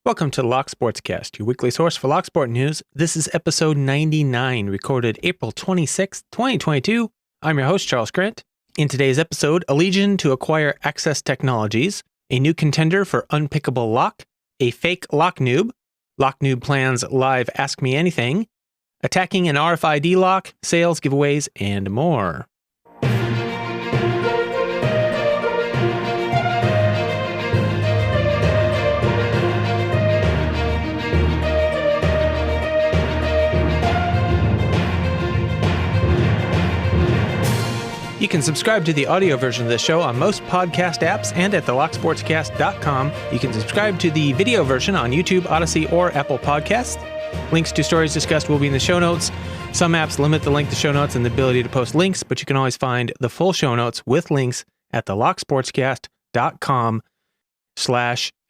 Welcome to the Locksportscast, your weekly source for Locksport news. This is episode 99, recorded April 26, 2022. I'm your host, Charles Grant. In today's episode, Allegion to acquire ASSA Technologies, a new contender for unpickable lock, a fake lock noob, lock noob plans live Ask Me Anything, attacking an RFID lock, sales giveaways, and more. You can subscribe to the audio version of the show on most podcast apps and at thelocksportscast.com. You can subscribe to the video version on YouTube, Odyssey, or Apple Podcasts. Links to stories discussed will be in the show notes. Some apps limit the link to show notes and the ability to post links, but you can always find the full show notes with links at thelocksportscast.com/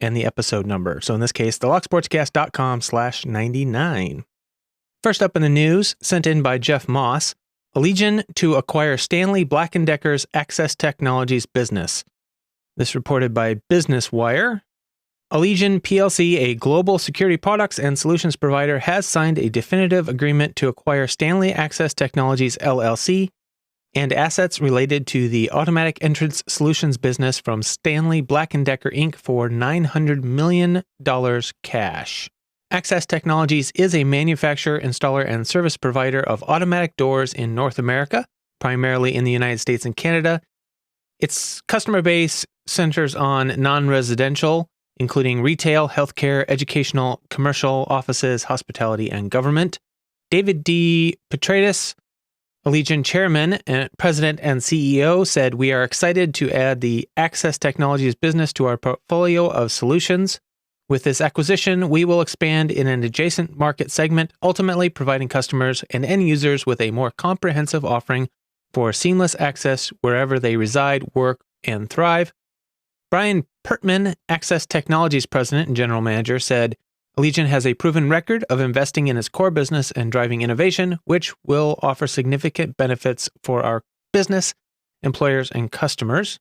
and the episode number. So in this case, thelocksportscast.com/99. First up in the news, sent in by Jeff Moss, Allegion to acquire Stanley Black & Decker's ASSA Technologies business. This reported by Business Wire. Allegion plc, a global security products and solutions provider, has signed a definitive agreement to acquire Stanley ASSA Technologies LLC and assets related to the automatic entrance solutions business from Stanley Black & Decker Inc. for $900 million cash. ASSA Technologies is a manufacturer, installer, and service provider of automatic doors in North America, primarily in the United States and Canada. Its customer base centers on non-residential, including retail, healthcare, educational, commercial, offices, hospitality, and government. David D. Petratus, Allegion chairman, and president, and CEO, said, "We are excited to add the ASSA Technologies business to our portfolio of solutions. With this acquisition, we will expand in an adjacent market segment, ultimately providing customers and end users with a more comprehensive offering for seamless access wherever they reside, work, and thrive." Brian Pertman, ASSA Technologies president and general manager, said, "Allegion has a proven record of investing in its core business and driving innovation, which will offer significant benefits for our business, employers, and customers."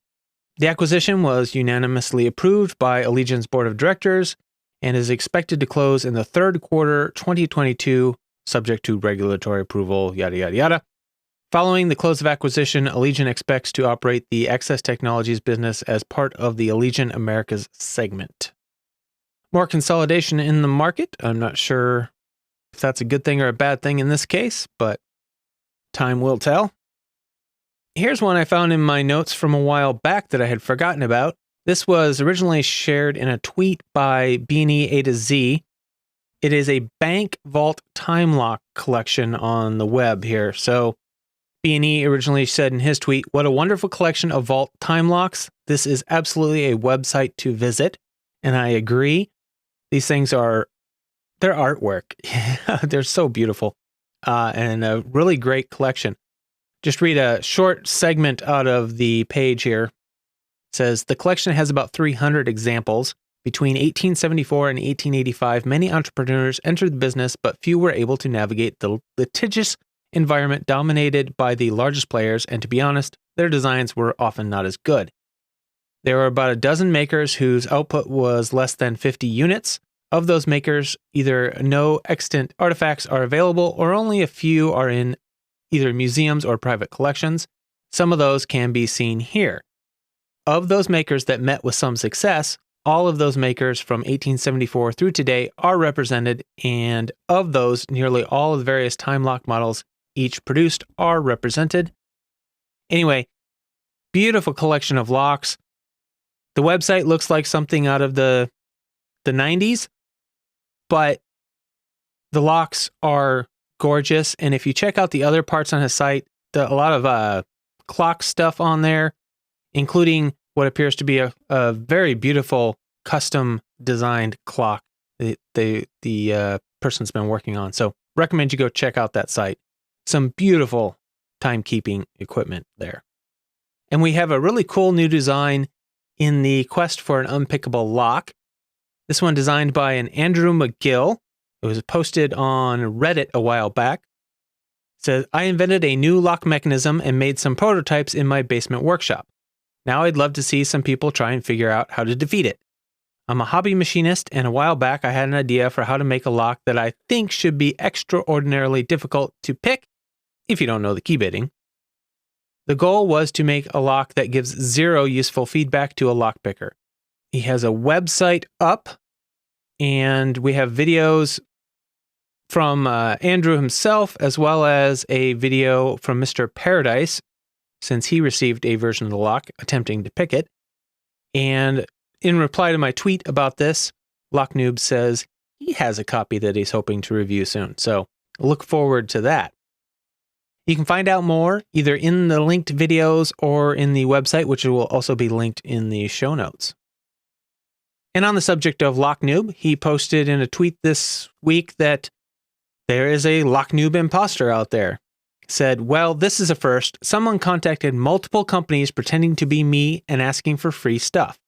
The acquisition was unanimously approved by Allegion's board of directors and is expected to close in the third quarter 2022, subject to regulatory approval, yada, yada, yada. Following the close of acquisition, Allegion expects to operate the ASSA Technologies business as part of the Allegion Americas segment. More consolidation in the market. I'm not sure if that's a good thing or a bad thing in this case, but time will tell. Here's one I found in my notes from a while back that I had forgotten about. This was originally shared in a tweet by B&E A to Z. It is a bank vault time lock collection on the web here. So B&E originally said in his tweet, "What a wonderful collection of vault time locks. This is absolutely a website to visit." And I agree. These things are, they're artwork. They're so beautiful and a really great collection. Just read a short segment out of the page here. It says, "The collection has about 300 examples. Between 1874 and 1885, many entrepreneurs entered the business, but few were able to navigate the litigious environment dominated by the largest players, and to be honest, their designs were often not as good. There were about a dozen makers whose output was less than 50 units. Of those makers, either no extant artifacts are available, or only a few are in either museums or private collections. Some of those can be seen here. Of those makers that met with some success, all of those makers from 1874 through today are represented, and of those, nearly all of the various time lock models each produced are represented." Anyway, beautiful collection of locks. The website looks like something out of the 90s, but the locks are gorgeous. And if you check out the other parts on his site, a lot of clock stuff on there, including what appears to be a very beautiful custom designed clock that the person's been working on. So recommend you go check out that site. Some beautiful timekeeping equipment there. And we have a really cool new design in the quest for an unpickable lock. This one designed by an Andrew McGill. It was posted on Reddit a while back. It says, "I invented a new lock mechanism and made some prototypes in my basement workshop. Now I'd love to see some people try and figure out how to defeat it. I'm a hobby machinist, and a while back I had an idea for how to make a lock that I think should be extraordinarily difficult to pick if you don't know the key bitting. The goal was to make a lock that gives zero useful feedback to a lockpicker. He has a website up, and we have videos from Andrew himself, as well as a video from Mr. Paradise, since he received a version of the lock attempting to pick it. And in reply to my tweet about this, Noob says he has a copy that he's hoping to review soon. So look forward to that. You can find out more either in the linked videos or in the website, which will also be linked in the show notes. And on the subject of Noob, he posted in a tweet this week that there is a Noob imposter out there. Said, well, this is a first. Someone contacted multiple companies pretending to be me and asking for free stuff.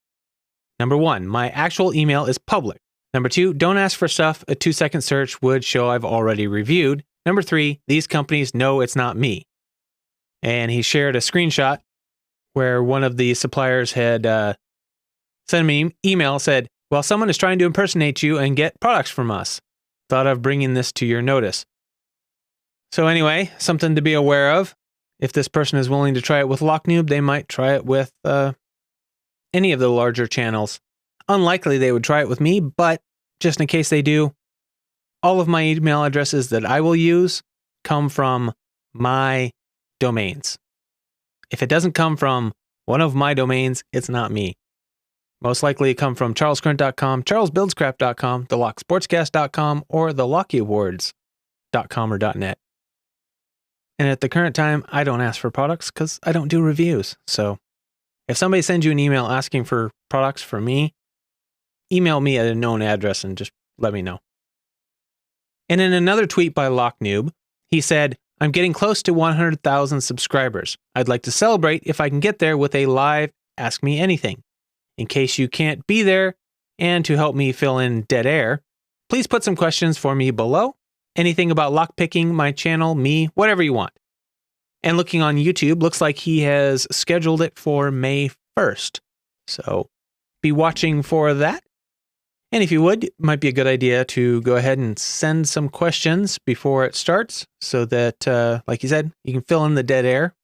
Number 1, my actual email is public. Number 2, don't ask for stuff a 2-second search would show I've already reviewed. Number 3, these companies know it's not me. And he shared a screenshot where one of the suppliers had sent me an email, said, well, someone is trying to impersonate you and get products from us. Thought of bringing this to your notice. So anyway, something to be aware of. If this person is willing to try it with Noob, they might try it with any of the larger channels. Unlikely they would try it with me, but just in case they do, all of my email addresses that I will use come from my domains. If it doesn't come from one of my domains, it's not me. Most likely it come from charlescurrent.com, charlesbuildscrap.com, thelocksportscast.com, or thelockyAwards.com or .net. And at the current time, I don't ask for products because I don't do reviews. So if somebody sends you an email asking for products from me, email me at a known address and just let me know. And in another tweet by Noob, he said, I'm getting close to 100,000 subscribers. I'd like to celebrate if I can get there with a live Ask Me Anything. In case you can't be there, and to help me fill in dead air, please put some questions for me below. Anything about lockpicking, my channel, me, whatever you want. And looking on YouTube, looks like he has scheduled it for May 1st. So be watching for that. And if you would, it might be a good idea to go ahead and send some questions before it starts so that, like you said, you can fill in the dead air.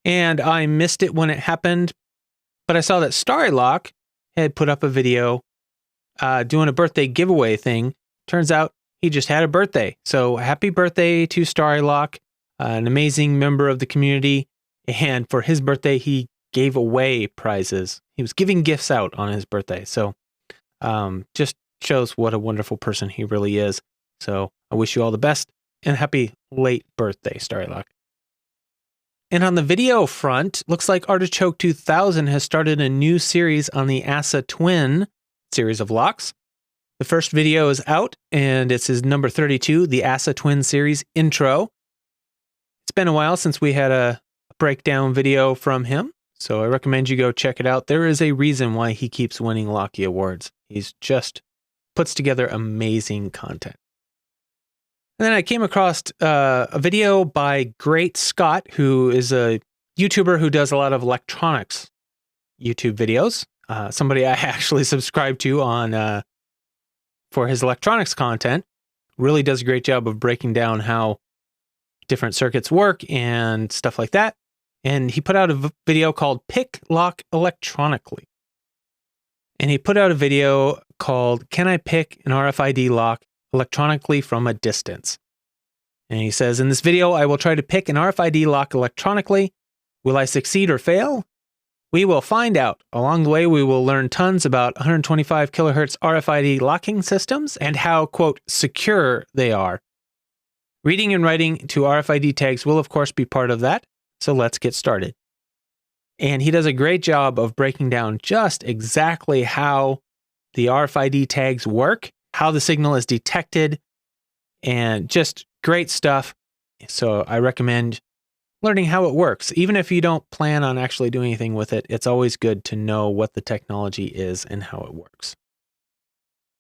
And I missed it when it happened, but I saw that Starrylock had put up a video doing a birthday giveaway thing. Turns out he just had a birthday. So happy birthday to Starrylock, an amazing member of the community. And for his birthday, he gave away prizes. He was giving gifts out on his birthday. So just shows what a wonderful person he really is. So I wish you all the best and happy late birthday, Starrylock. And on the video front, looks like Artichoke 2000 has started a new series on the ASSA Twin series of locks. The first video is out, and it's his number 32, the ASSA Twin series intro. It's been a while since we had a breakdown video from him, so I recommend you go check it out. There is a reason why he keeps winning Locky Awards. He's just puts together amazing content. And then I came across a video by Great Scott, who is a YouTuber who does a lot of electronics YouTube videos. Somebody I actually subscribe to on for his electronics content. Really does a great job of breaking down how different circuits work and stuff like that. And he put out a video called Pick Lock Electronically. And he put out a video called Can I Pick an RFID Lock Electronically from a Distance? And he says, in this video, I will try to pick an RFID lock electronically. Will I succeed or fail? We will find out. Along the way, we will learn tons about 125 kilohertz RFID locking systems and how, quote, secure they are. Reading and writing to RFID tags will, of course, be part of that. So let's get started. And he does a great job of breaking down just exactly how the RFID tags work, how the signal is detected, and just great stuff. So I recommend learning how it works. Even if you don't plan on actually doing anything with it, it's always good to know what the technology is and how it works.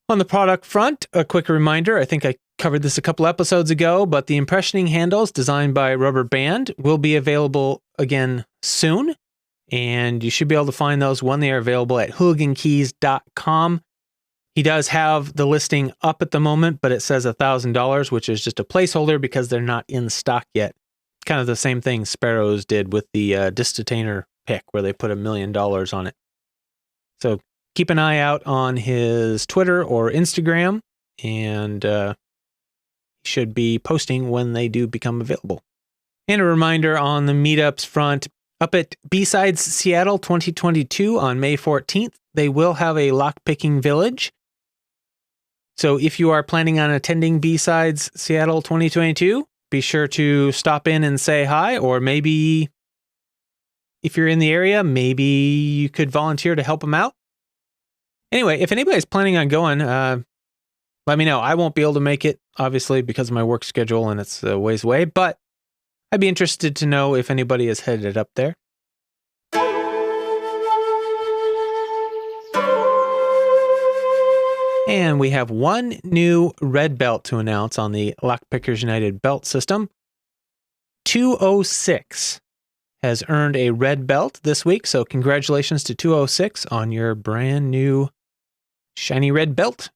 On the product front, a quick reminder, I think I covered this a couple episodes ago, but the impressioning handles designed by Rubberband will be available again soon. And you should be able to find those when they are available at hooligankeys.com. He does have the listing up at the moment, but it says $1,000, which is just a placeholder because they're not in stock yet. Kind of the same thing Sparrows did with the Distatainer pick, where they put $1 million on it. So keep an eye out on his Twitter or Instagram, and he should be posting when they do become available. And a reminder on the meetups front, up at Bsides Seattle 2022 on May 14th, they will have a lockpicking village. So if you are planning on attending Bsides Seattle 2022, be sure to stop in and say hi, or maybe if you're in the area, maybe you could volunteer to help them out. Anyway, if anybody's planning on going, let me know. I won't be able to make it, obviously, because of my work schedule and it's a ways away, but I'd be interested to know if anybody is headed up there. And we have one new red belt to announce on the Lockpickers United belt system. 206 has earned a red belt this week, so congratulations to 206 on your brand new shiny red belt.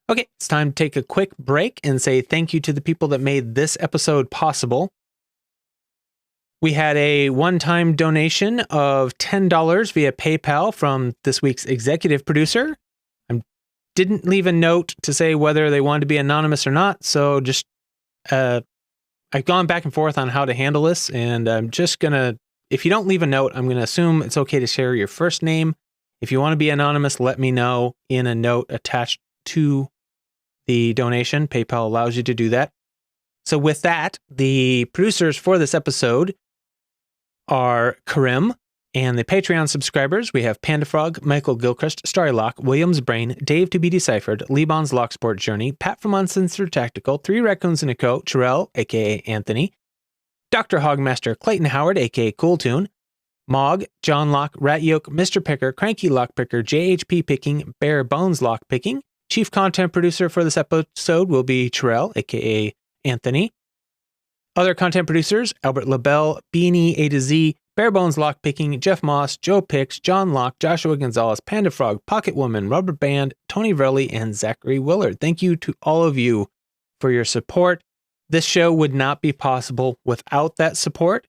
Okay, it's time to take a quick break and say thank you to the people that made this episode possible. We had a one-time donation of $10 via PayPal from this week's executive producer. I didn't leave a note to say whether they wanted to be anonymous or not, so just I've gone back and forth on how to handle this, and I'm just gonna, if you don't leave a note, I'm gonna assume it's okay to share your first name. If you want to be anonymous, let me know in a note attached to the donation. PayPal allows you to do that. So with that, the producers for this episode are Karim, and the Patreon subscribers, we have Panda-Frog, Michael Gilchrist, Starrylock, Williams Brain, Dave to be Deciphered, Liban's Locksport Journey, Pat from Uncensored Tactical, Three Raccoons and a Coat, Terrell, aka Anthony, Dr. Hogmaster, Clayton Howard, aka Cooltoon, Mog, John Lock, Rat Yoke, Mr. Picker, Cranky Lockpicker, JHP Picking, Bare Bones Lockpicking. Chief content producer for this episode will be Terrell, aka Anthony. Other content producers, Albert LaBelle, Beanie A to Z, Barebones Lockpicking, Jeff Moss, Joe Pix, John Locke, Joshua Gonzalez, Panda-Frog, Pocket Woman, Rubberband, Tony Verley, and Zachary Willard. Thank you to all of you for your support. This show would not be possible without that support.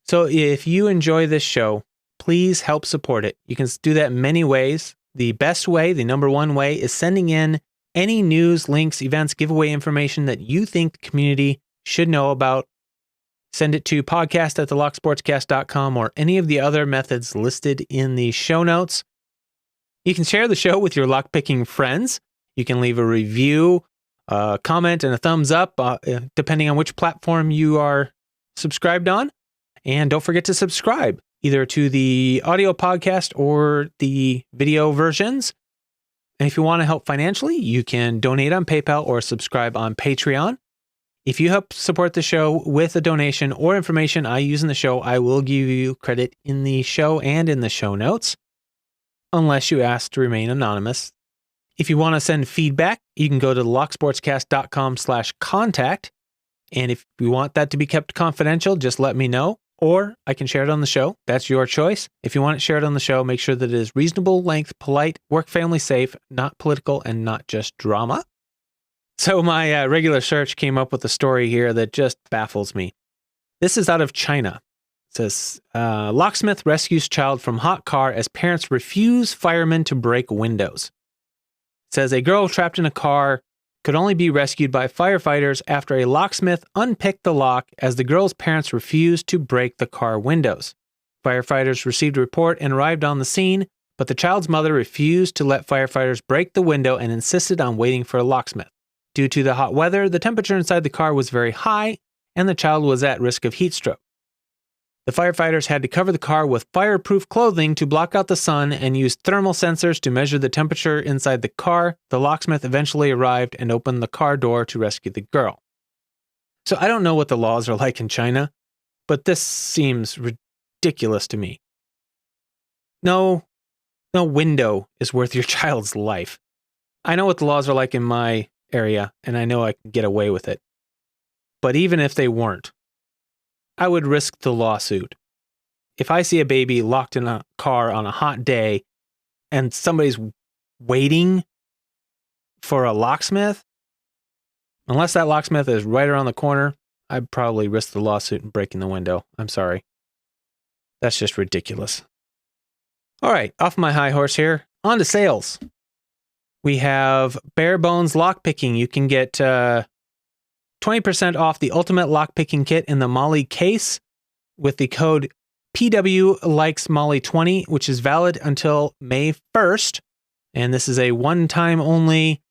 So if you enjoy this show, please help support it. You can do that in many ways. The best way, the number one way, is sending in any news, links, events, giveaway information that you think the community should know about. Send it to podcast@thelocksportscast.com or any of the other methods listed in the show notes. You can share the show with your lockpicking friends. You can leave a review, a comment, and a thumbs up, depending on which platform you are subscribed on. And don't forget to subscribe, either to the audio podcast or the video versions. And if you want to help financially, you can donate on PayPal or subscribe on Patreon. If you help support the show with a donation or information I use in the show, I will give you credit in the show and in the show notes, unless you ask to remain anonymous. If you want to send feedback, you can go to locksportscast.com/contact. And if you want that to be kept confidential, just let me know, or I can share it on the show. That's your choice. If you want it shared on the show, make sure that it is reasonable length, polite, work family safe, not political, and not just drama. So my regular search came up with a story here that just baffles me. This is out of China. It says, Locksmith rescues child from hot car as parents refuse firemen to break windows. It says a girl trapped in a car could only be rescued by firefighters after a locksmith unpicked the lock as the girl's parents refused to break the car windows. Firefighters received a report and arrived on the scene, but the child's mother refused to let firefighters break the window and insisted on waiting for a locksmith. Due to the hot weather, the temperature inside the car was very high, and the child was at risk of heat stroke. The firefighters had to cover the car with fireproof clothing to block out the sun and used thermal sensors to measure the temperature inside the car. The locksmith eventually arrived and opened the car door to rescue the girl. So I don't know what the laws are like in China, but this seems ridiculous to me. No window is worth your child's life. I know what the laws are like in my area, and I know I can get away with it. But even if they weren't, I would risk the lawsuit. If I see a baby locked in a car on a hot day and somebody's waiting for a locksmith, unless that locksmith is right around the corner, I'd probably risk the lawsuit and breaking the window. I'm sorry. That's just ridiculous. All right, off my high horse here. On to sales. We have bare bones lockpicking. You can get 20% off the ultimate lockpicking kit in the Molly case with the code PWLikesMolly20, which is valid until May 1st. And this is a one-time only,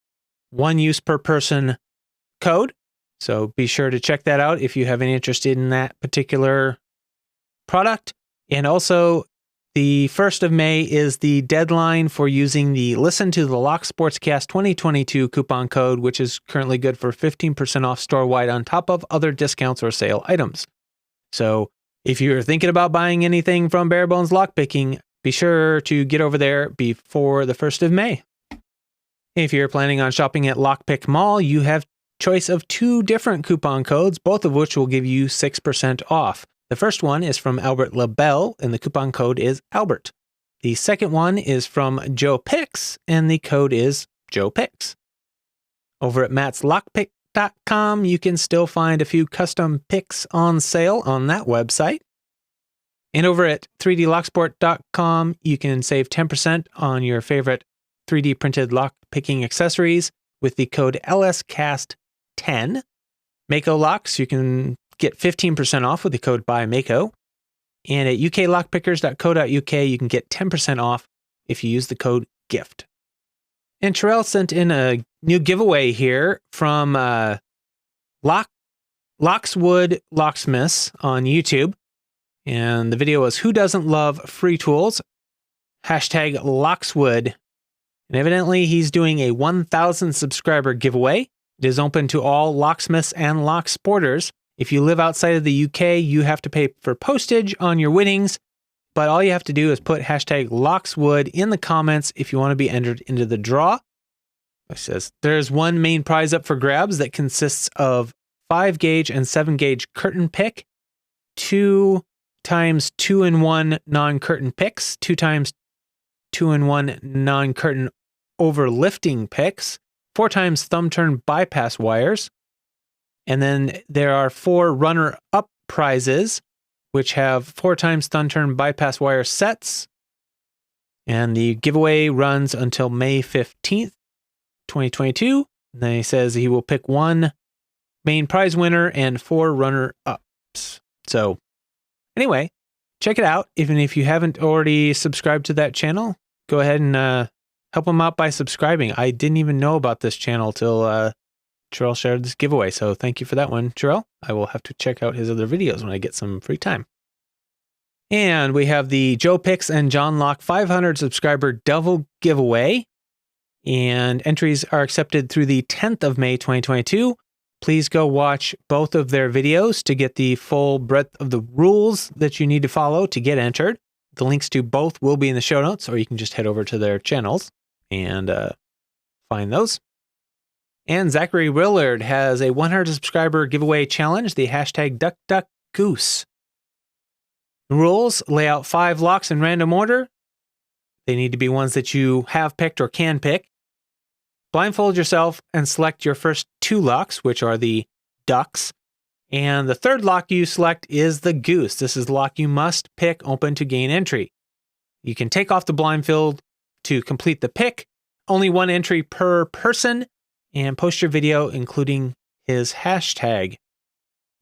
one use per person code. So be sure to check that out if you have any interest in that particular product. And also, the 1st of May is the deadline for using the Listen to the Lock Sportscast 2022 coupon code, which is currently good for 15% off store-wide on top of other discounts or sale items. So if you're thinking about buying anything from Bare Bones Lockpicking, be sure to get over there before the 1st of May. If you're planning on shopping at Lockpick Mall, you have choice of 2 different coupon codes, both of which will give you 6% off. The first one is from Albert LaBelle, and the coupon code is Albert. The second one is from Joe Picks, and the code is Joe Picks. Over at mattslockpick.com, you can still find a few custom picks on sale on that website. And over at 3dlocksport.com, you can save 10% on your favorite 3D printed lock picking accessories with the code LSCast10. Mako Locks, you can get 15% off with the code BuyMako. And at uklockpickers.co.uk, you can get 10% off if you use the code GIFT. And Terrell sent in a new giveaway here from Lockswood Locksmiths on YouTube. And the video was Who Doesn't Love Free Tools? Hashtag Lockswood. And evidently he's doing a 1,000 subscriber giveaway. It is open to all locksmiths and lock sporters. If you live outside of the UK, you have to pay for postage on your winnings, but all you have to do is put hashtag Lockswood in the comments if you want to be entered into the draw. It says there's one main prize up for grabs that consists of 5 gauge and 7 gauge curtain pick, 2 times 2-in-1 non-curtain picks, 2 times 2-in-1 non-curtain overlifting picks, 4 times thumb turn bypass wires. And then there are 4 runner-up prizes, which have 4 times thumb turn bypass wire sets. And the giveaway runs until May 15th, 2022. And then he says he will pick 1 main prize winner and 4 runner-ups. So anyway, check it out. Even if you haven't already subscribed to that channel, go ahead and help him out by subscribing. I didn't even know about this channel till Terrell shared this giveaway, so thank you for that one, Terrell. I will have to check out his other videos when I get some free time. And we have the Joe Picks and John Locke 500 subscriber double giveaway, and entries are accepted through the 10th of May 2022. Please go watch both of their videos to get the full breadth of the rules that you need to follow to get entered. The links to both will be in the show notes, or you can just head over to their channels and find those. And Zachary Willard has a 100 subscriber giveaway challenge, the hashtag DuckDuckGoose. The rules: lay out 5 locks in random order. They need to be ones that you have picked or can pick. Blindfold yourself and select your first 2 locks, which are the ducks. And the third lock you select is the goose. This is the lock you must pick open to gain entry. You can take off the blindfold to complete the pick. Only 1 entry per person. And post your video, including his hashtag.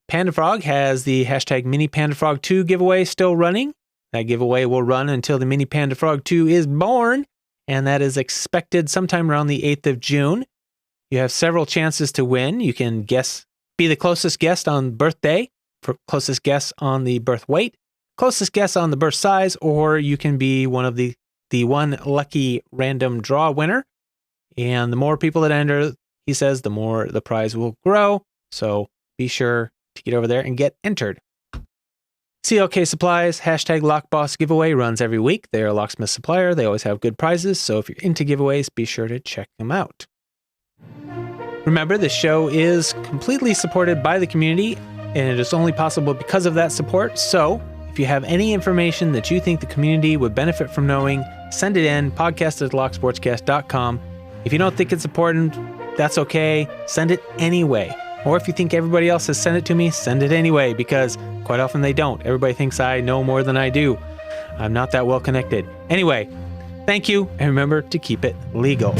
Panda-Frog has the hashtag Mini Panda-Frog 2 giveaway still running. That giveaway will run until the Mini Panda-Frog 2 is born, and that is expected sometime around the 8th of June. You have several chances to win. You can be the closest guest on birthday, for closest guess on the birth weight, closest guess on the birth size, or you can be one of the one lucky random draw winner. And the more people that enter, he says, the more the prize will grow. So be sure to get over there and get entered. CLK Supplies, hashtag LockBoss giveaway runs every week. They are a locksmith supplier. They always have good prizes. So if you're into giveaways, be sure to check them out. Remember, the show is completely supported by the community, and it is only possible because of that support. So if you have any information that you think the community would benefit from knowing, send it in, podcast@locksportscast.com. If you don't think it's important, that's okay. Send it anyway. Or if you think everybody else has sent it to me, send it anyway, because quite often they don't. Everybody thinks I know more than I do. I'm not that well connected. Anyway, thank you, and remember to keep it legal.